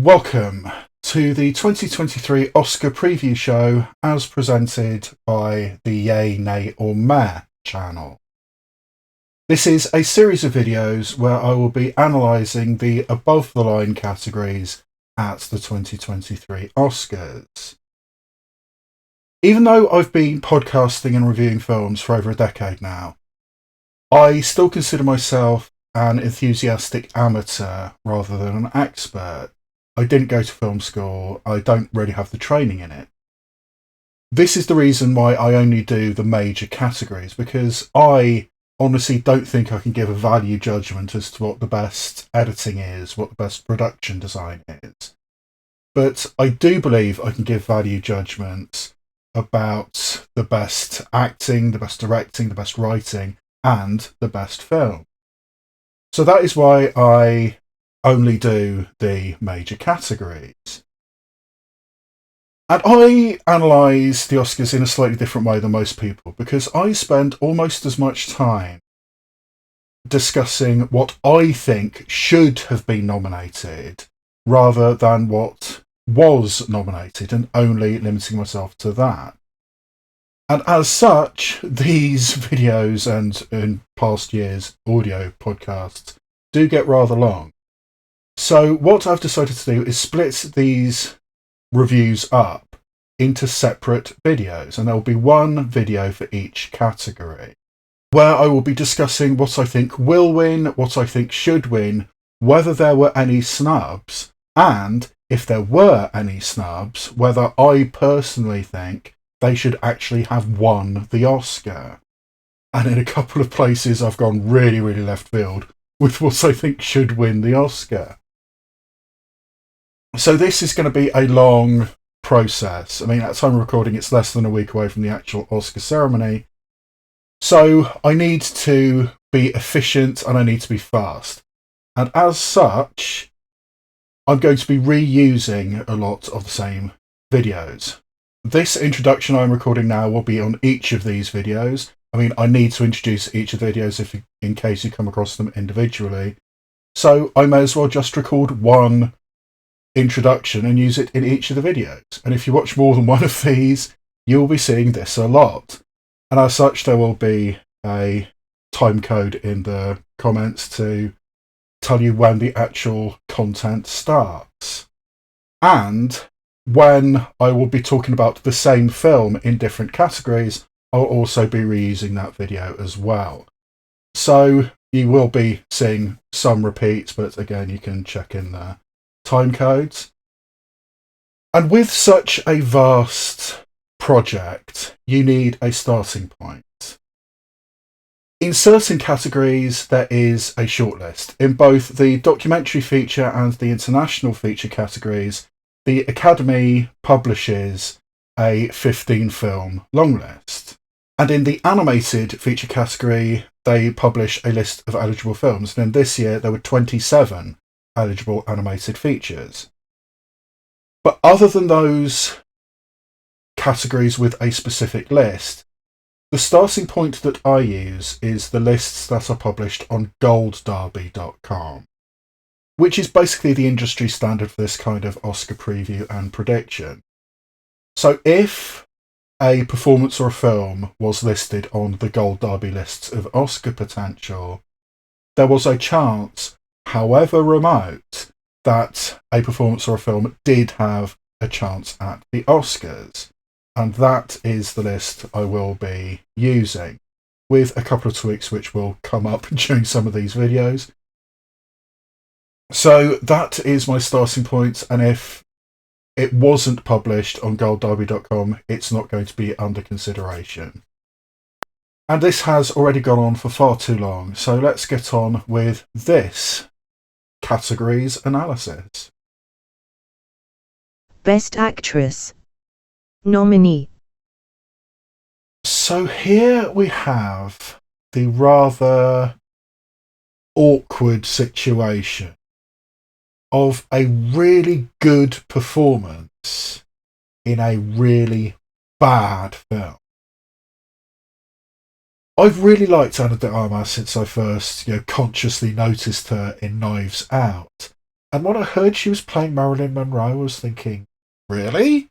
Welcome to the 2023 Oscar preview show as presented by the Yay, Nay or Meh channel. This is a series of videos where I will be analysing the above the line categories at the 2023 Oscars. Even though I've been podcasting and reviewing films for over a decade now, I still consider myself an enthusiastic amateur rather than an expert. I didn't go to film school, I don't really have the training in it. This is the reason why I only do the major categories, because I honestly don't think I can give a value judgment as to what the best editing is, what the best production design is. But I do believe I can give value judgments about the best acting, the best directing, the best writing, and the best film. So that is why I only do the major categories. And I analyse the Oscars in a slightly different way than most people, because I spend almost as much time discussing what I think should have been nominated rather than what was nominated, and only limiting myself to that. And as such, these videos and in past years audio podcasts do get rather long. So what I've decided to do is split these reviews up into separate videos, and there will be one video for each category, where I will be discussing what I think will win, what I think should win, whether there were any snubs, and if there were any snubs, whether I personally think they should actually have won the Oscar. And in a couple of places I've gone really left field with what I think should win the Oscar. So this is going to be a long process. I mean, at the time of recording, it's less than a week away from the actual Oscar ceremony. So I need to be efficient and I need to be fast. And as such, I'm going to be reusing a lot of the same videos. This introduction I'm recording now will be on each of these videos. I mean, I need to introduce each of the videos in case you come across them individually. So I may as well just record one introduction and use it in each of the videos. And if you watch more than one of these, you'll be seeing this a lot. And as such, there will be a time code in the comments to tell you when the actual content starts. And when I will be talking about the same film in different categories, I'll also be reusing that video as well. So you will be seeing some repeats, but again, you can check in the time codes. And with such a vast project, you need a starting point. In certain categories, there is a shortlist. In both the documentary feature and the international feature categories, the Academy publishes a 15-film long list. And in the animated feature category, they publish a list of eligible films. And this year, there were 27 eligible animated features. But other than those categories with a specific list, the starting point that I use is the lists that are published on goldderby.com, which is basically the industry standard for this kind of Oscar preview and prediction. So if a performance or a film was listed on the Gold Derby lists of Oscar potential, there was a chance, however remote, that a performance or a film did have a chance at the Oscars. And that is the list I will be using, with a couple of tweaks which will come up during some of these videos. So that is my starting point, and if it wasn't published on goldderby.com, it's not going to be under consideration. And this has already gone on for far too long, so let's get on with this categories analysis. Best Actress. Nominee. So here we have the rather awkward situation of a really good performance in a really bad film. I've really liked Armas since I first, consciously noticed her in Knives Out, And when I heard she was playing Marilyn Monroe, I was thinking, really?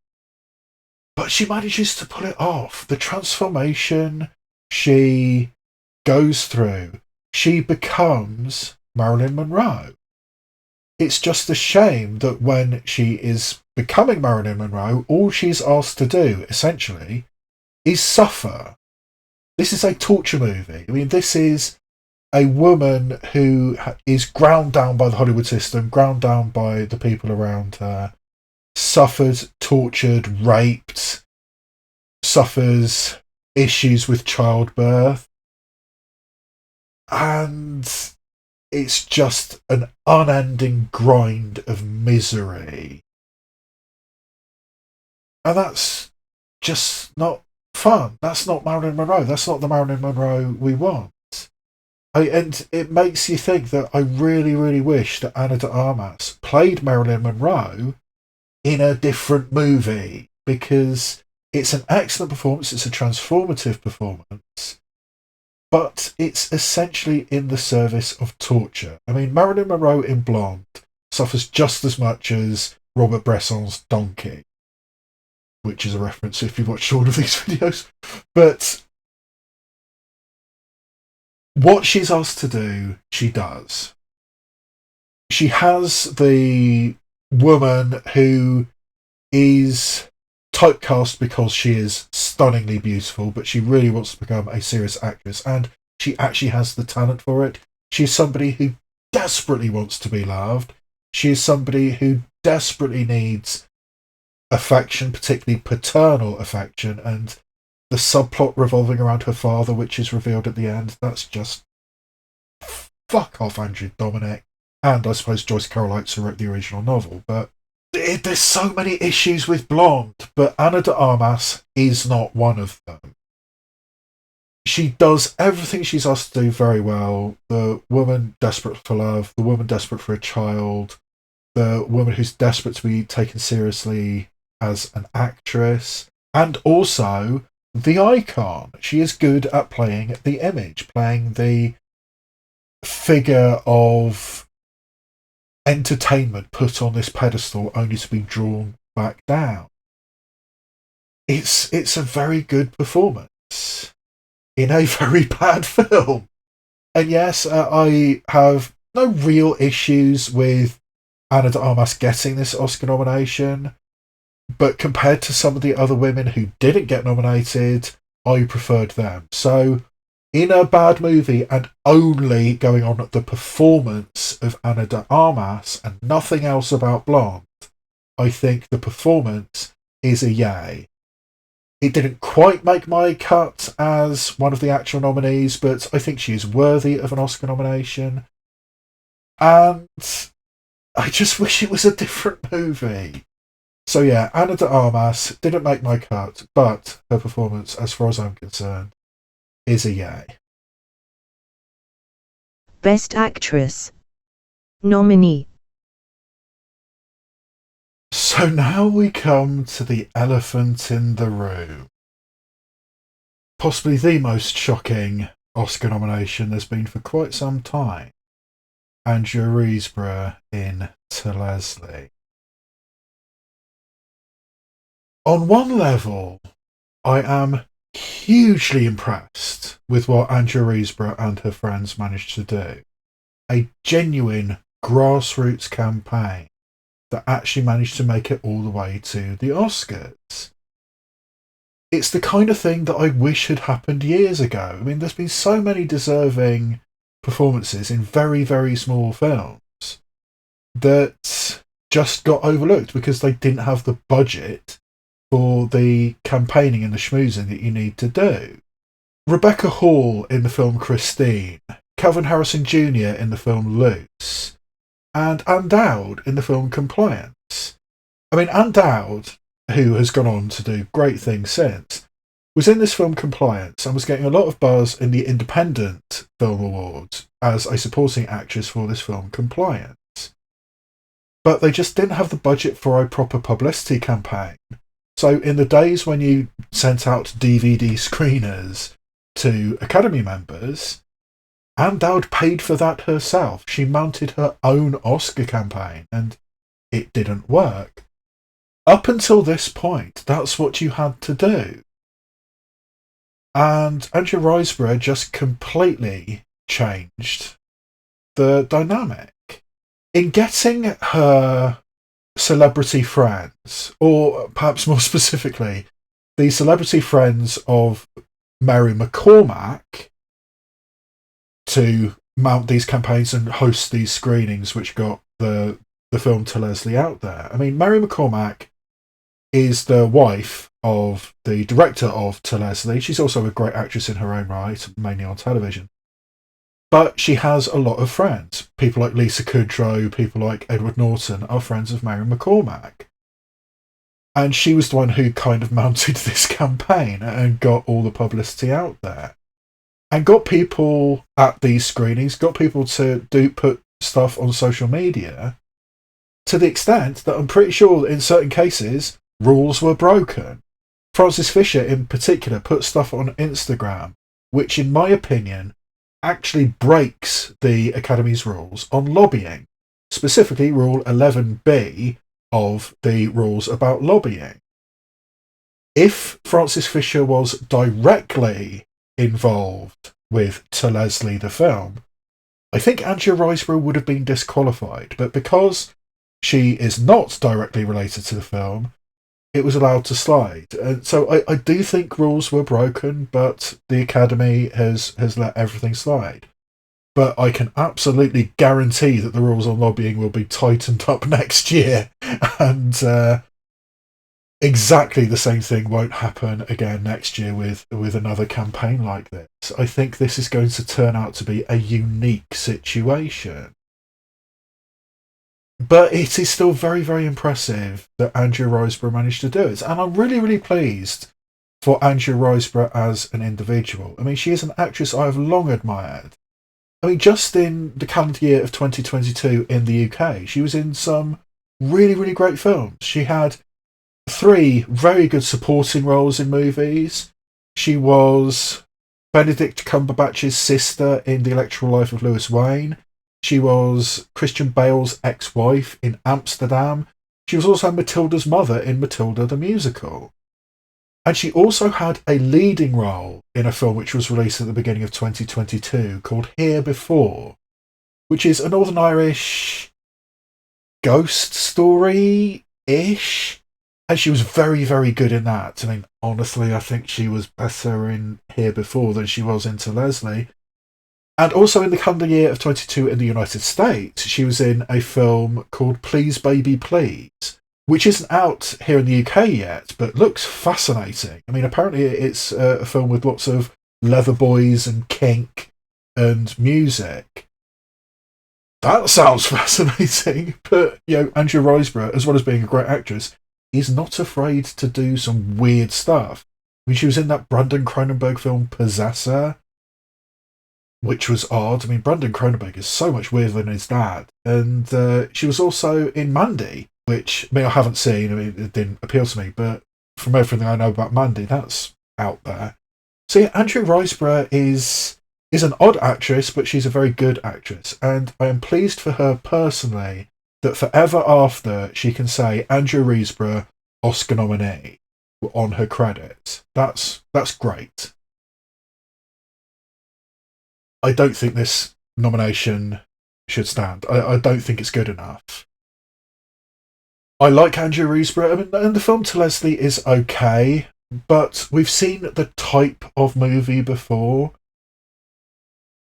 But she manages to pull it off. The transformation she goes through, she becomes Marilyn Monroe. It's just a shame that when she is becoming Marilyn Monroe, all she's asked to do, essentially, is suffer. This is a torture movie. I mean, this is a woman who is ground down by the Hollywood system, ground down by the people around her, suffered, tortured, raped, suffers issues with childbirth, and it's just an unending grind of misery. And that's just not fun. That's not Marilyn Monroe. That's not the Marilyn Monroe we want. And it makes you think that I really, really wish that Ana de Armas played Marilyn Monroe in a different movie, because it's an excellent performance, it's a transformative performance, but it's essentially in the service of torture. I mean, Marilyn Monroe in Blonde suffers just as much as Robert Bresson's Donkey, which is a reference if you've watched all of these videos. But what she's asked to do, she does. She has the woman who is typecast because she is stunningly beautiful, but she really wants to become a serious actress, and she actually has the talent for it. She is somebody who desperately wants to be loved. She is somebody who desperately needs affection, particularly paternal affection, and the subplot revolving around her father, which is revealed at the end, that's just fuck off, Andrew Dominic. And I suppose Joyce Carol Oates, who wrote the original novel. But there's so many issues with Blonde, but Ana de Armas is not one of them. She does everything she's asked to do very well. The woman desperate for love, the woman desperate for a child, the woman who's desperate to be taken seriously as an actress, and also the icon. She is good at playing the image, playing the figure of entertainment put on this pedestal only to be drawn back down. It's a very good performance in a very bad film. And yes, I have no real issues with Ana de Armas getting this Oscar nomination, but compared to some of the other women who didn't get nominated, I preferred them. So in a bad movie and only going on the performance of Ana de Armas and nothing else about Blonde, I think the performance is a yay. It didn't quite make my cut as one of the actual nominees, but I think she is worthy of an Oscar nomination. And I just wish it was a different movie. So yeah, Ana de Armas didn't make my cut, but her performance, as far as I'm concerned, is a yay. Best Actress. Nominee. So now we come to the elephant in the room. Possibly the most shocking Oscar nomination there's been for quite some time. Andrea Riseborough in To Leslie. On one level, I am hugely impressed with what Andrea Riseborough and her friends managed to do. A genuine grassroots campaign that actually managed to make it all the way to the Oscars. It's the kind of thing that I wish had happened years ago. I mean, there's been so many deserving performances in very, very small films that just got overlooked because they didn't have the budget for the campaigning and the schmoozing that you need to do. Rebecca Hall in the film Christine, Calvin Harrison Jr. in the film Loose, and Anne Dowd in the film Compliance. I mean, Anne Dowd, who has gone on to do great things since, was in this film Compliance and was getting a lot of buzz in the Independent Film Awards as a supporting actress for this film Compliance. But they just didn't have the budget for a proper publicity campaign. So in the days when you sent out DVD screeners to Academy members, And Dowd paid for that herself. She mounted her own Oscar campaign, and it didn't work. Up until this point, that's what you had to do. And Andrea Riseborough just completely changed the dynamic. In getting her celebrity friends, or perhaps more specifically, the celebrity friends of Mary McCormack to mount these campaigns and host these screenings, which got the film To Leslie out there. I mean, Mary McCormack is the wife of the director of To Leslie. She's also a great actress in her own right, mainly on television. But she has a lot of friends. People like Lisa Kudrow, people like Edward Norton are friends of Mary McCormack. And she was the one who kind of mounted this campaign and got all the publicity out there. And got people at these screenings, got people to put stuff on social media, to the extent that I'm pretty sure in certain cases, rules were broken. Frances Fisher in particular put stuff on Instagram, which in my opinion actually breaks the Academy's rules on lobbying, specifically Rule 11B of the rules about lobbying. If Frances Fisher was directly involved with To Leslie the film, I think Andrea Riseborough would have been disqualified, but because she is not directly related to the film, it was allowed to slide. And so I do think rules were broken, but the Academy has let everything slide. But I can absolutely guarantee that the rules on lobbying will be tightened up next year, and exactly the same thing won't happen again next year with another campaign like this. I think this is going to turn out to be a unique situation. But it is still very, very impressive that Andrea Riseborough managed to do it. And I'm really, really pleased for Andrea Riseborough as an individual. I mean, she is an actress I have long admired. I mean, just in the calendar year of 2022 in the UK, she was in some really, really great films. She had 3 very good supporting roles in movies. She was Benedict Cumberbatch's sister in The Electoral Life of Lewis Wayne. She was Christian Bale's ex-wife in Amsterdam. She was also Matilda's mother in Matilda the Musical. And she also had a leading role in a film which was released at the beginning of 2022 called Here Before, which is a Northern Irish ghost story-ish. And she was very, very good in that. I mean, honestly, I think she was better in Here Before than she was in To Leslie. And also in the calendar year of 22 in the United States, she was in a film called Please Baby Please, which isn't out here in the UK yet, but looks fascinating. I mean, apparently it's a film with lots of leather boys and kink and music. That sounds fascinating. But, Andrea Riseborough, as well as being a great actress, is not afraid to do some weird stuff. I mean, she was in that Brandon Cronenberg film Possessor, which was odd. I mean, Brandon Cronenberg is so much weirder than his dad. And she was also in Mandy, which, I haven't seen. It didn't appeal to me. But from everything I know about Mandy, that's out there. So yeah, Andrea Riseborough is an odd actress, but she's a very good actress. And I am pleased for her personally that forever after she can say Andrea Riseborough, Oscar nominee, on her credits. That's great. I don't think this nomination should stand. I don't think it's good enough. I like Andrea Riseborough, and the film To Leslie is okay, but we've seen the type of movie before.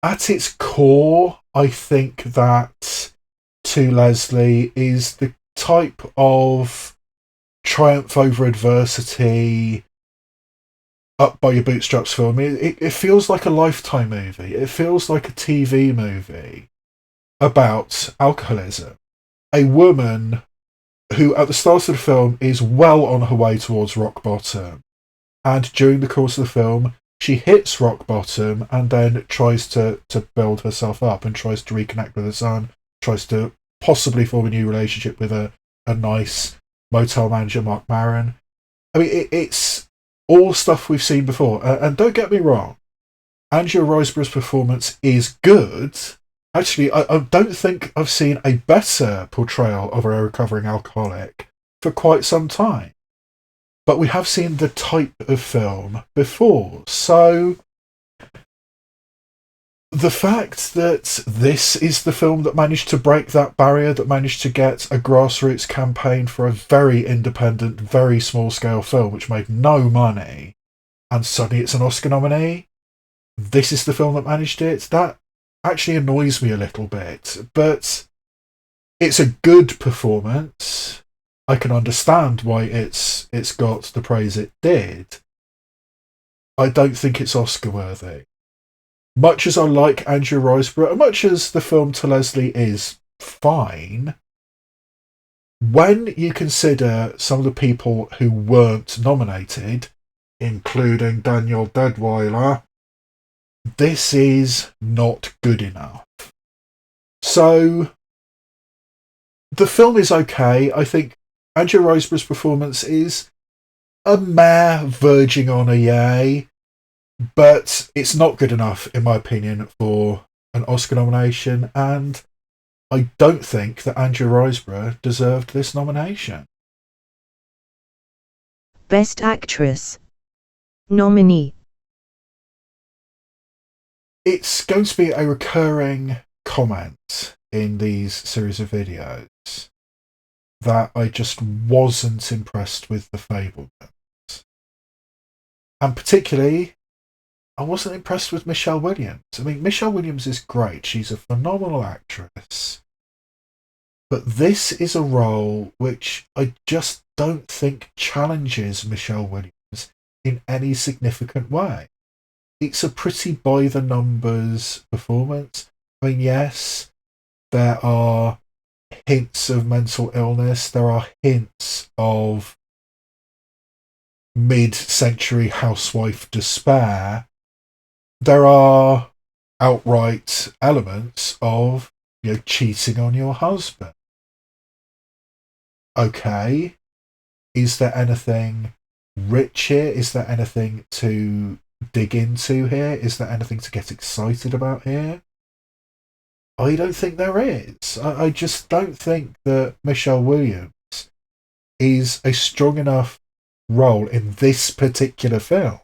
At its core, I think that To Leslie is the type of triumph over adversity, up by your bootstraps film. It feels like a Lifetime movie. It feels like a TV movie about alcoholism. A woman who at the start of the film is well on her way towards rock bottom. And during the course of the film, she hits rock bottom and then tries to build herself up and tries to reconnect with her son, tries to possibly form a new relationship with a nice motel manager, Mark Maron. I mean, it's all stuff we've seen before. And don't get me wrong, Andrea Riseborough's performance is good. Actually, I don't think I've seen a better portrayal of a recovering alcoholic for quite some time. But we have seen the type of film before, so the fact that this is the film that managed to break that barrier, that managed to get a grassroots campaign for a very independent, very small-scale film which made no money, and suddenly it's an Oscar nominee, this is the film that managed it, that actually annoys me a little bit. But it's a good performance. I can understand why it's got the praise it did. I don't think it's Oscar-worthy. Much as I like Andrea Riseborough, and much as the film To Leslie is fine, when you consider some of the people who weren't nominated, including Danielle Deadwyler, this is not good enough. So, the film is okay. I think Andrea Riseborough's performance is a meh, verging on a yay, but it's not good enough, in my opinion, for an Oscar nomination, and I don't think that Andrea Riseborough deserved this nomination. Best Actress. Nominee. It's going to be a recurring comment in these series of videos that I just wasn't impressed with the Fabelmans. And particularly, I wasn't impressed with Michelle Williams. I mean, Michelle Williams is great. She's a phenomenal actress. But this is a role which I just don't think challenges Michelle Williams in any significant way. It's a pretty by-the-numbers performance. I mean, yes, there are hints of mental illness. There are hints of mid-century housewife despair. There are outright elements of, cheating on your husband. Okay, is there anything rich here? Is there anything to dig into here? Is there anything to get excited about here? I don't think there is. I just don't think that Michelle Williams is a strong enough role in this particular film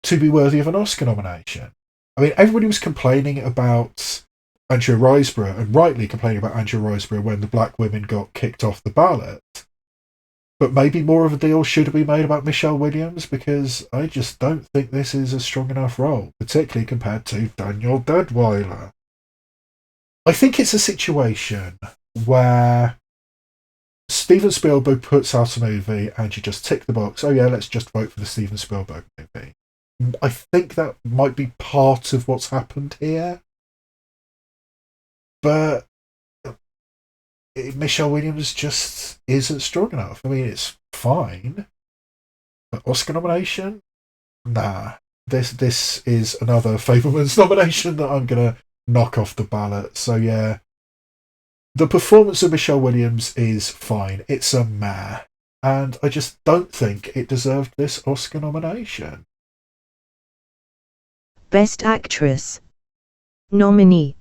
to be worthy of an Oscar nomination. I mean, everybody was complaining about Andrea Riseborough, and rightly complaining about Andrea Riseborough when the black women got kicked off the ballot. But maybe more of a deal should have been made about Michelle Williams, because I just don't think this is a strong enough role, particularly compared to Danielle Deadwyler. I think it's a situation where Steven Spielberg puts out a movie and you just tick the box, oh yeah, let's just vote for the Steven Spielberg movie. I think that might be part of what's happened here. But Michelle Williams just isn't strong enough. I mean, it's fine. But Oscar nomination? Nah. This is another Fabelmans nomination that I'm going to knock off the ballot. So yeah, the performance of Michelle Williams is fine. It's a meh. And I just don't think it deserved this Oscar nomination. Best Actress. Nominee.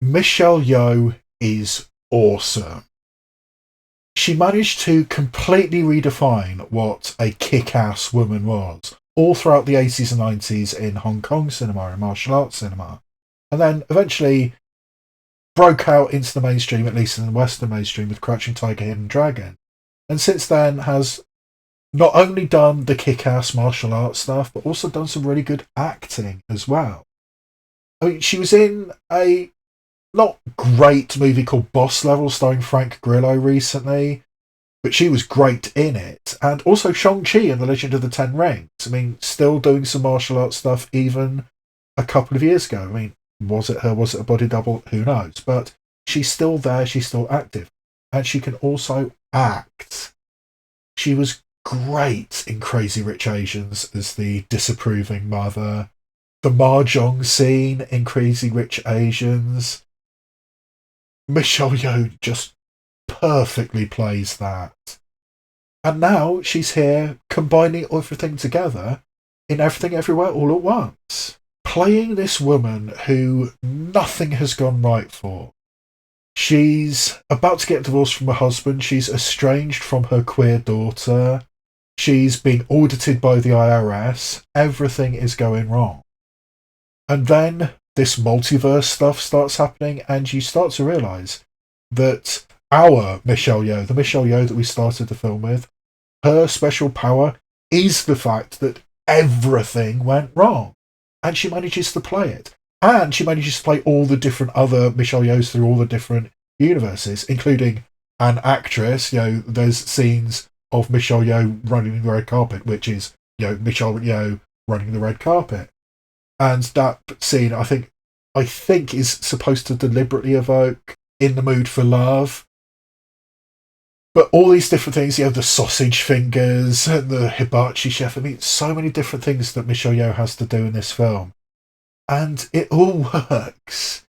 Michelle Yeoh is awesome. She managed to completely redefine what a kick-ass woman was, all throughout the 80s and 90s in Hong Kong cinema and martial arts cinema, and then eventually broke out into the mainstream, at least in the Western mainstream, with Crouching Tiger, Hidden Dragon, and since then has not only done the kick-ass martial arts stuff, but also done some really good acting as well. I mean, she was in a not great movie called Boss Level starring Frank Grillo recently, but she was great in it. And also Shang-Chi in The Legend of the Ten Rings. I mean, still doing some martial arts stuff even a couple of years ago. I mean, was it her? Was it a body double? Who knows? But she's still there. She's still active. And she can also act. She was great in Crazy Rich Asians as the disapproving mother. The mahjong scene in Crazy Rich Asians. Michelle Yeoh just perfectly plays that. And now she's here combining everything together in Everything Everywhere All at Once. Playing this woman who nothing has gone right for. She's about to get divorced from her husband. She's estranged from her queer daughter. She's being audited by the IRS. Everything is going wrong. And then this multiverse stuff starts happening, and you start to realise that our Michelle Yeoh, the Michelle Yeoh that we started the film with, her special power is the fact that everything went wrong. And she manages to play it. And she manages to play all the different other Michelle Yeohs through all the different universes, including an actress. There's scenes of Michelle Yeoh running the red carpet, which is, Michelle Yeoh running the red carpet. And that scene, I think, is supposed to deliberately evoke In the Mood for Love. But all these different things, the sausage fingers and the hibachi chef. I mean, so many different things that Michelle Yeoh has to do in this film. And it all works.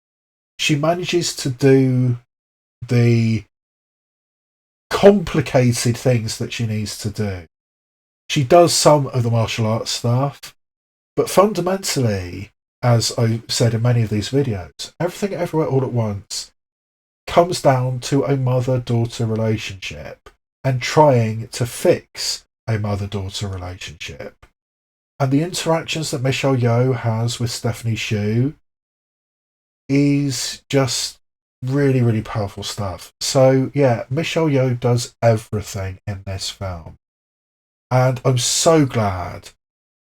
She manages to do the complicated things that she needs to do. She does some of the martial arts stuff, but fundamentally, as I've said in many of these videos, Everything Everywhere All at Once comes down to a mother-daughter relationship and trying to fix a mother-daughter relationship. And the interactions that Michelle Yeoh has with Stephanie Hsu is just really, really powerful stuff. So, yeah, Michelle Yeoh does everything in this film. And I'm so glad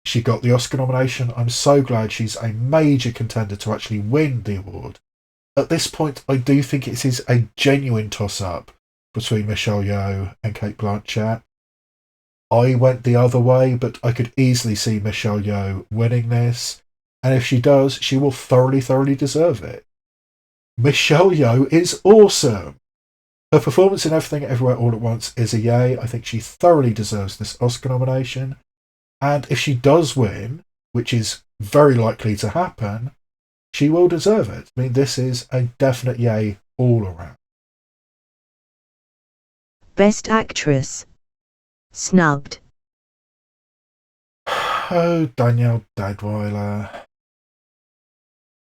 she got the Oscar nomination. I'm so glad she's a major contender to actually win the award. At this point, I do think it is a genuine toss-up between Michelle Yeoh and Cate Blanchett. I went the other way, but I could easily see Michelle Yeoh winning this. And if she does, she will thoroughly, thoroughly deserve it. Michelle Yeoh is awesome. Her performance in Everything Everywhere All at Once is a yay. I think she thoroughly deserves this Oscar nomination. And if she does win, which is very likely to happen, she will deserve it. I mean, this is a definite yay all around. Best Actress. Snubbed. Oh, Danielle Deadwyler.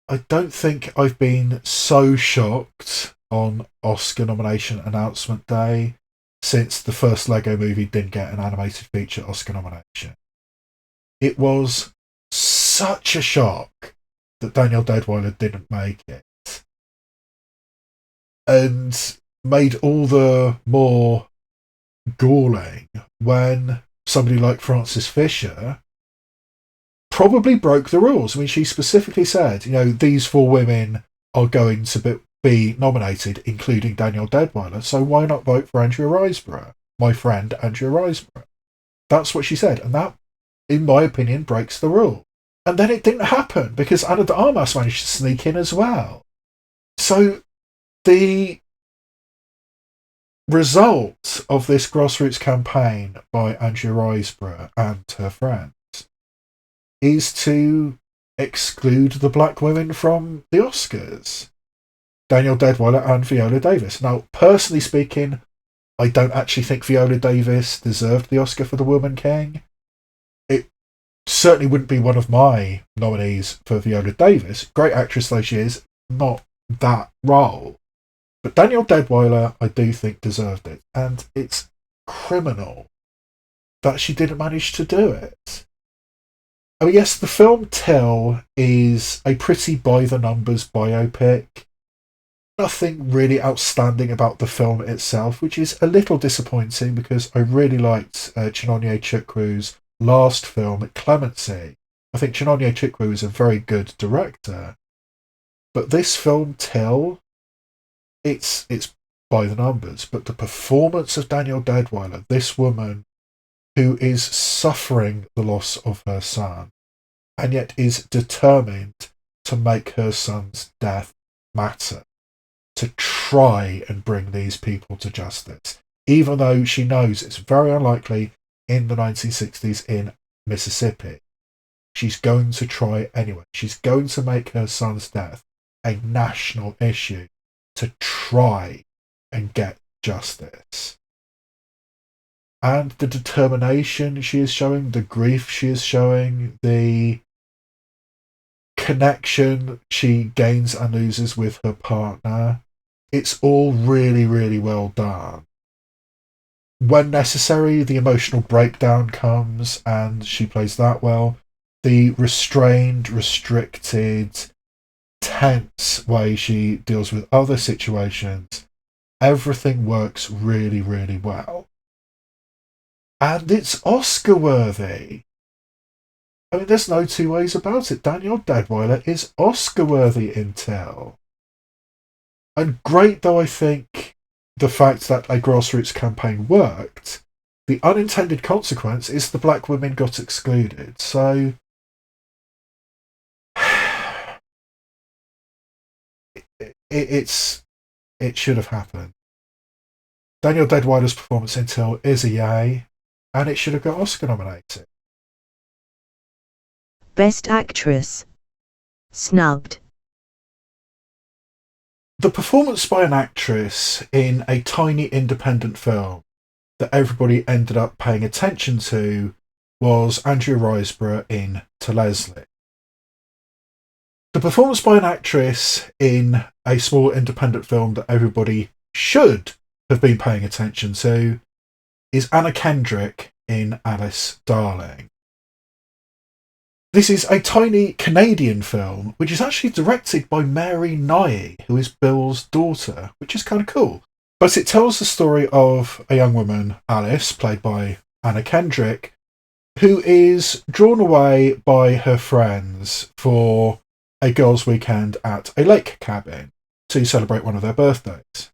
I don't think I've been so shocked on Oscar nomination announcement day since the first Lego movie didn't get an animated feature Oscar nomination. It was such a shock that Danielle Deadwyler didn't make it. And made all the more galling when somebody like Frances Fisher probably broke the rules. I mean, she specifically said, these 4 women are going to be nominated, including Danielle Deadwyler, so why not vote for Andrea Riseborough, my friend Andrea Riseborough? That's what she said, and that, in my opinion, breaks the rule. And then it didn't happen, because Armas managed to sneak in as well. So the result of this grassroots campaign by Andrea Riseborough and her friends is to exclude the black women from the Oscars. Danielle Deadwyler and Viola Davis. Now, personally speaking, I don't actually think Viola Davis deserved the Oscar for The Woman King. It certainly wouldn't be one of my nominees for Viola Davis. Great actress though she is, not that role. But Danielle Deadwyler, I do think, deserved it. And it's criminal that she didn't manage to do it. I mean, yes, the film Till is a pretty by-the-numbers biopic. Nothing really outstanding about the film itself, which is a little disappointing because I really liked Chinonye Chukwu's last film, Clemency. I think Chinonye Chukwu is a very good director. But this film, Till, it's by the numbers. But the performance of Danielle Deadwyler, this woman who is suffering the loss of her son, and yet is determined to make her son's death matter, to try and bring these people to justice, even though she knows it's very unlikely in the 1960s in Mississippi. She's going to try anyway. She's going to make her son's death a national issue to try and get justice. and the determination she is showing, the grief she is showing, the connection she gains and loses with her partner. It's all really, really well done. When necessary, the emotional breakdown comes, and she plays that well. The restrained, restricted, tense way she deals with other situations, everything works really, really well. And it's Oscar worthy. I mean, there's no two ways about it. Danielle Deadwyler is Oscar worthy in Till. And great though I think the fact that a grassroots campaign worked, the unintended consequence is the black women got excluded. So it should have happened. Danielle Deadwyler's performance in Till is a yay, and it should have got Oscar nominated. Best Actress. Snubbed. The performance by an actress in a tiny independent film that everybody ended up paying attention to was Andrea Riseborough in To Leslie. The performance by an actress in a small independent film that everybody should have been paying attention to is Anna Kendrick in Alice Darling. This is a tiny Canadian film, which is actually directed by Mary Nye, who is Bill's daughter, which is kind of cool. But it tells the story of a young woman, Alice, played by Anna Kendrick, who is drawn away by her friends for a girls' weekend at a lake cabin to celebrate one of their birthdays.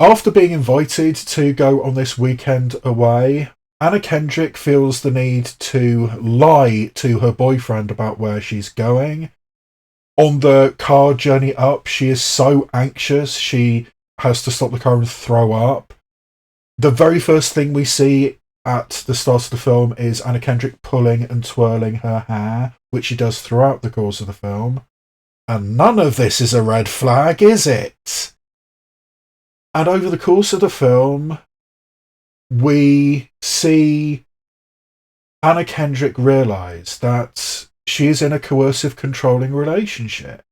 After being invited to go on this weekend away, Anna Kendrick feels the need to lie to her boyfriend about where she's going. On the car journey up, she is so anxious she has to stop the car and throw up. The very first thing we see at the start of the film is Anna Kendrick pulling and twirling her hair, which she does throughout the course of the film. And none of this is a red flag, is it? And over the course of the film, we see Anna Kendrick realise that she is in a coercive, controlling relationship.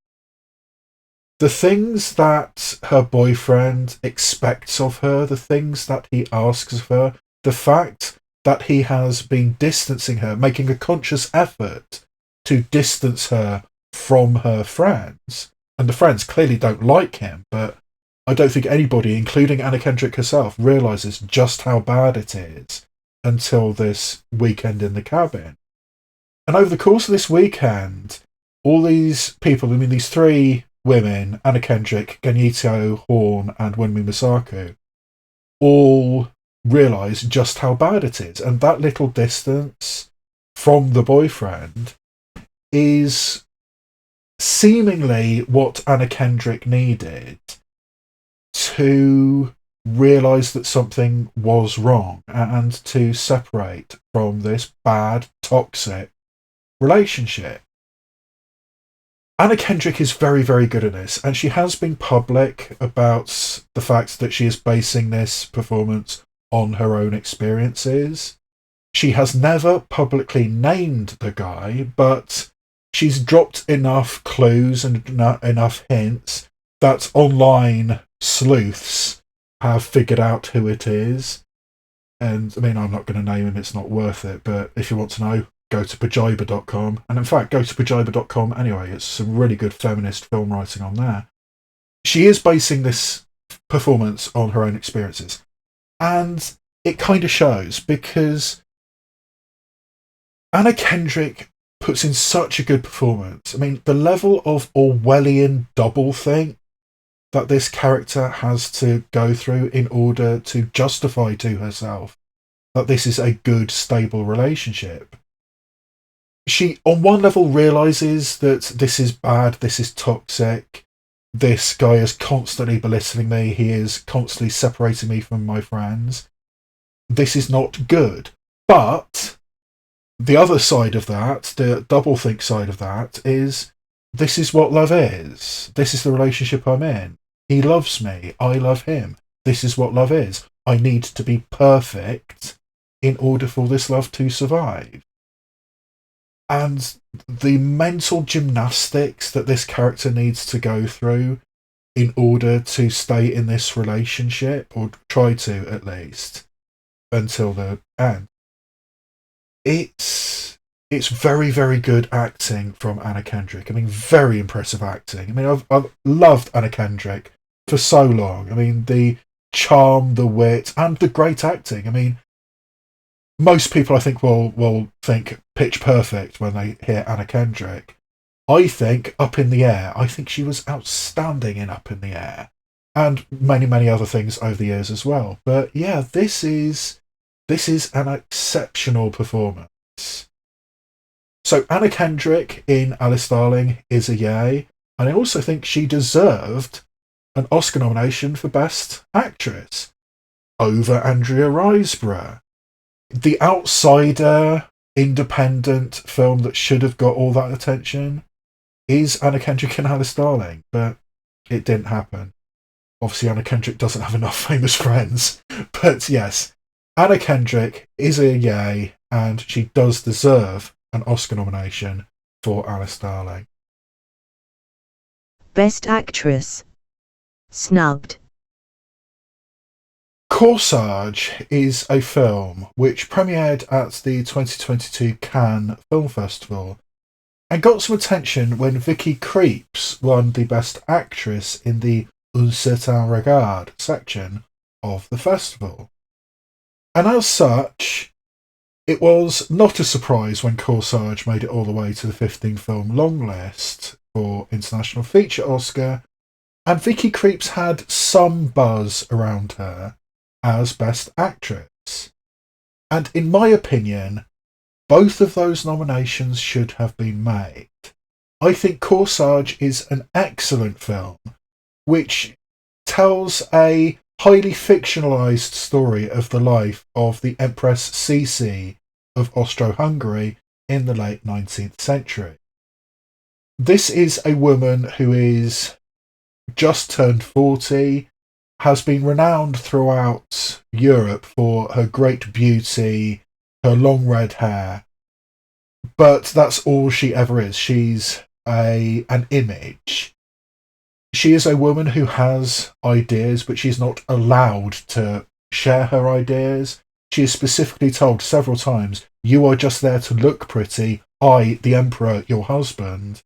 The things that her boyfriend expects of her, the things that he asks of her, the fact that he has been distancing her, making a conscious effort to distance her from her friends, and the friends clearly don't like him, but I don't think anybody, including Anna Kendrick herself, realises just how bad it is until this weekend in the cabin. And over the course of this weekend, all these people, I mean, these three women, Anna Kendrick, Yeoh, Horn, and Wunmi Masaku, all realise just how bad it is. And that little distance from the boyfriend is seemingly what Anna Kendrick needed to realise that something was wrong and to separate from this bad, toxic relationship. Anna Kendrick is very, very good at this, and she has been public about the fact that she is basing this performance on her own experiences. She has never publicly named the guy, but she's dropped enough clues and enough hints that online sleuths have figured out who it is. And I mean, I'm not going to name him, it's not worth it, but if you want to know, go to pajiba.com. And in fact, go to pajiba.com anyway. It's some really good feminist film writing on there. She is basing this performance on her own experiences. And it kind of shows, because Anna Kendrick puts in such a good performance. I mean, the level of Orwellian doublethink that this character has to go through in order to justify to herself that this is a good, stable relationship. She, on one level, realises that this is bad, this is toxic, this guy is constantly belittling me, he is constantly separating me from my friends. This is not good. But the other side of that, the doublethink side of that, is this is what love is. This is the relationship I'm in. He loves me. I love him. This is what love is. I need to be perfect in order for this love to survive. And the mental gymnastics that this character needs to go through in order to stay in this relationship, or try to at least, until the end. It's very, very good acting from Anna Kendrick. I mean, very impressive acting. I mean, I've loved Anna Kendrick for so long. I mean, the charm, the wit, and the great acting. I mean, most people, I think, will think Pitch Perfect when they hear Anna Kendrick. I think Up in the Air. I think she was outstanding in Up in the Air, and many, many other things over the years as well. But yeah, this is an exceptional performance. So Anna Kendrick in Alice Darling is a yay, and I also think she deserved an Oscar nomination for Best Actress over Andrea Riseborough. The outsider, independent film that should have got all that attention is Anna Kendrick in Alice Darling, but it didn't happen. Obviously, Anna Kendrick doesn't have enough famous friends, but yes, Anna Kendrick is a yay, and she does deserve an Oscar nomination for Alice Darling. Best Actress. Snubbed. Corsage is a film which premiered at the 2022 Cannes Film Festival and got some attention when Vicky Krieps won the Best Actress in the Un Certain Regard section of the festival. And as such, it was not a surprise when Corsage made it all the way to the 15 film long list for International Feature Oscar, and Vicky Krieps had some buzz around her as Best Actress. And in my opinion, both of those nominations should have been made. I think Corsage is an excellent film, which tells a highly fictionalised story of the life of the Empress Cece of Austro-Hungary in the late 19th century. This is a woman who is just turned 40, has been renowned throughout Europe for her great beauty, her long red hair, but that's all she ever is. She's an image. She is a woman who has ideas, but she's not allowed to share her ideas. She is specifically told several times, "You are just there to look pretty. I, the Emperor, your husband,"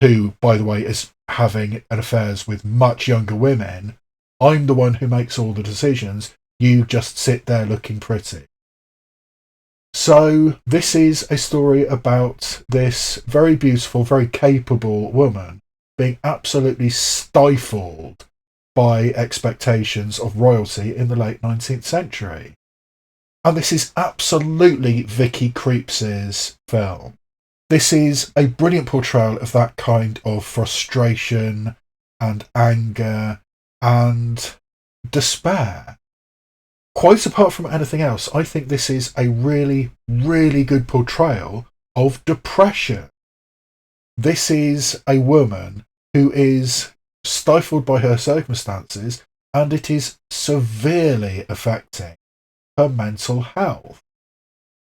who, by the way, is having affairs with much younger women, "I'm the one who makes all the decisions. You just sit there looking pretty." So this is a story about this very beautiful, very capable woman being absolutely stifled by expectations of royalty in the late 19th century. And this is absolutely Vicky Krieps' film. This is a brilliant portrayal of that kind of frustration and anger and despair. Quite apart from anything else, I think this is a really, really good portrayal of depression. This is a woman who is stifled by her circumstances, and it is severely affecting her mental health.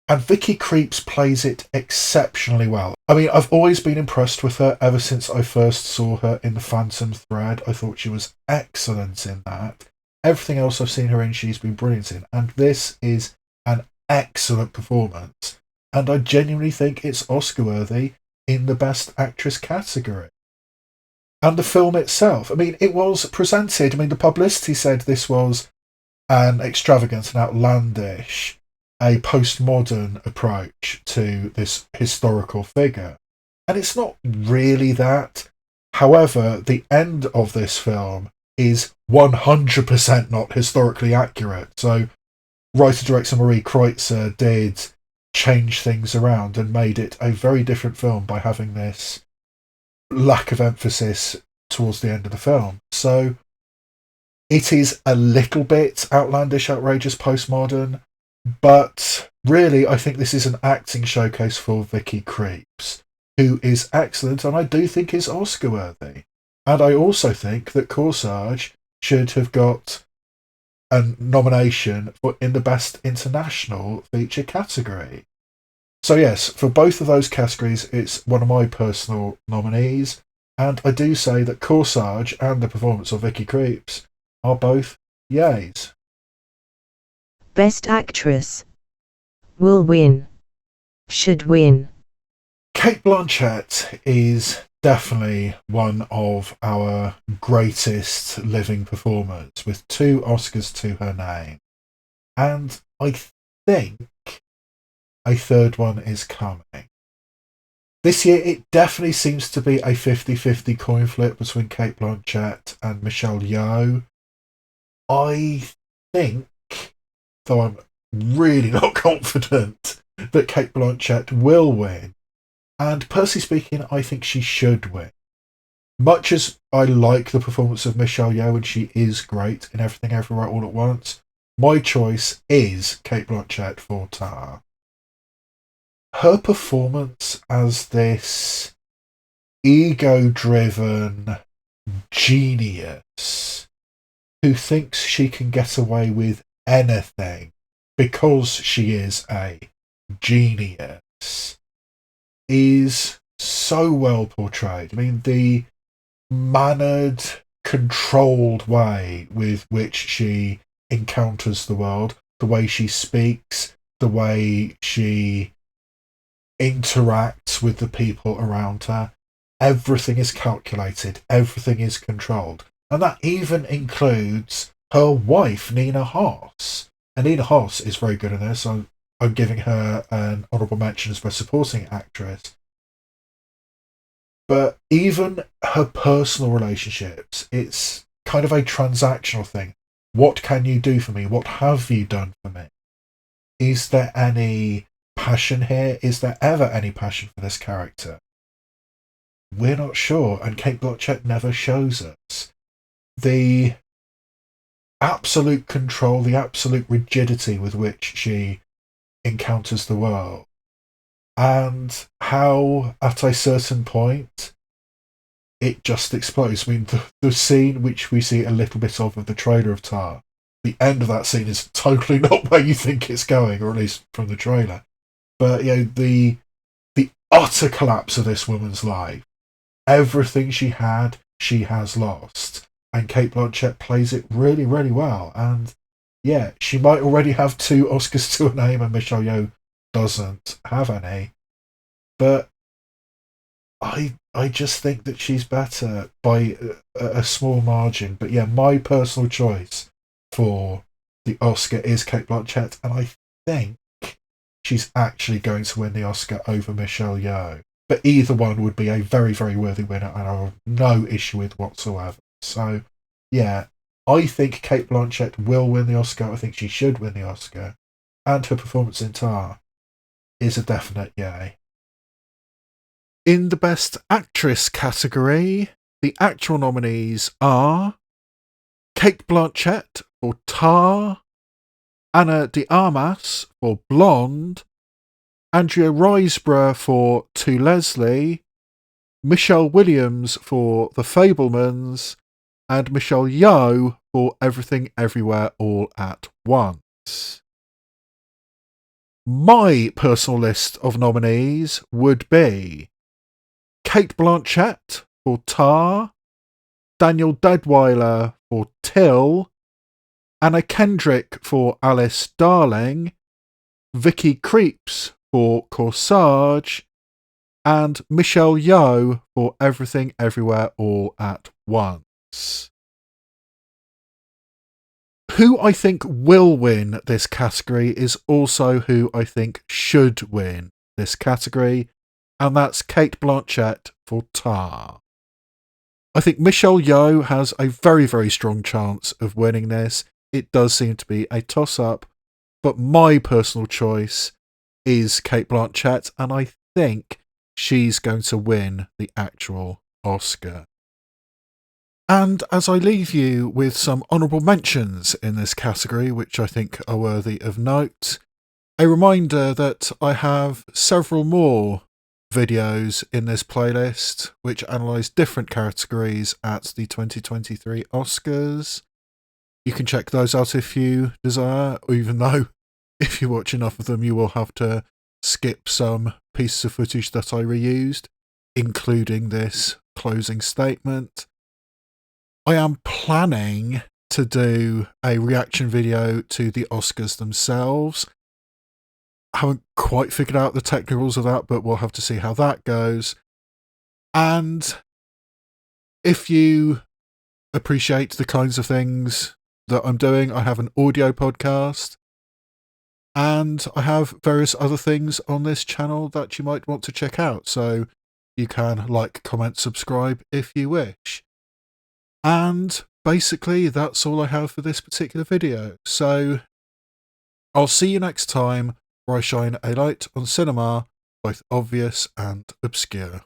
And Vicky Krieps plays it exceptionally well. I mean, I've always been impressed with her ever since I first saw her in The Phantom Thread. I thought she was excellent in that. Everything else I've seen her in, she's been brilliant in. And this is an excellent performance. And I genuinely think it's Oscar-worthy in the Best Actress category. And the film itself, I mean, it was presented, I mean, the publicity said this was an extravagant and outlandish, a postmodern approach to this historical figure. And it's not really that. However, the end of this film is 100% not historically accurate. So writer-director Marie Kreutzer did change things around and made it a very different film by having this lack of emphasis towards the end of the film. So it is a little bit outlandish, outrageous, postmodern, but really I think this is an acting showcase for Vicky Krieps, who is excellent and I do think is Oscar-worthy. And I also think that Corsage should have got a nomination for in the Best International Feature category. So yes, for both of those categories, it's one of my personal nominees, and I do say that Corsage and the performance of Vicky Krieps are both yays. Best Actress. Will win. Should win. Cate Blanchett is definitely one of our greatest living performers, with 2 Oscars to her name. And I think a third one is coming. This year, it definitely seems to be a 50-50 coin flip between Cate Blanchett and Michelle Yeoh. I think, though I'm really not confident, that Cate Blanchett will win. And personally speaking, I think she should win. Much as I like the performance of Michelle Yeoh, and she is great in Everything Everywhere All at Once, my choice is Cate Blanchett for Tar. Her performance as this ego-driven genius who thinks she can get away with anything because she is a genius is so well portrayed. I mean, the mannered, controlled way with which she encounters the world, the way she speaks, the way she interacts with the people around her, everything is calculated, everything is controlled. And that even includes her wife, Nina Hoss. And Nina Hoss is very good in this. I'm giving her an honourable mention as best supporting actress. But even her personal relationships, it's kind of a transactional thing. What can you do for me? What have you done for me? Is there any passion here? Is there ever any passion for this character? We're not sure, and Cate Blanchett never shows us. The absolute control, the absolute rigidity with which she encounters the world, and how at a certain point it just explodes. I mean, the scene which we see a little bit of the trailer of Tar, the end of that scene is totally not where you think it's going, or at least from the trailer. But the utter collapse of this woman's life, everything she had, she has lost, and Cate Blanchett plays it really, really well. And yeah, she might already have 2 Oscars to her name, and Michelle Yeoh doesn't have any. But I just think that she's better by a small margin. But yeah, my personal choice for the Oscar is Cate Blanchett, and I think she's actually going to win the Oscar over Michelle Yeoh. But either one would be a very, very worthy winner, and I have no issue with whatsoever. So, yeah, I think Cate Blanchett will win the Oscar. I think she should win the Oscar. And her performance in Tar is a definite yay. In the Best Actress category, the actual nominees are Cate Blanchett for Tar, Ana de Armas for Blonde, Andrea Riseborough for To Leslie, Michelle Williams for The Fabelmans, and Michelle Yeoh for Everything Everywhere All at Once. My personal list of nominees would be Cate Blanchett for Tar, Danielle Deadwyler for Till, Anna Kendrick for Alice Darling, Vicky Krieps for Corsage, and Michelle Yeoh for Everything Everywhere All at Once. Who I think will win this category is also who I think should win this category, and that's Cate Blanchett for Tar. I think Michelle Yeoh has a very, very strong chance of winning this. It does seem to be a toss-up, but my personal choice is Cate Blanchett, and I think she's going to win the actual Oscar. And as I leave you with some honourable mentions in this category, which I think are worthy of note, a reminder that I have several more videos in this playlist which analyse different categories at the 2023 Oscars. You can check those out if you desire, even though if you watch enough of them, you will have to skip some pieces of footage that I reused, including this closing statement. I am planning to do a reaction video to the Oscars themselves. I haven't quite figured out the technicals of that, but we'll have to see how that goes. And if you appreciate the kinds of things that I'm doing, I have an audio podcast, and I have various other things on this channel that you might want to check out. So you can like, comment, subscribe if you wish. And basically, that's all I have for this particular video. So I'll see you next time, where I shine a light on cinema, both obvious and obscure.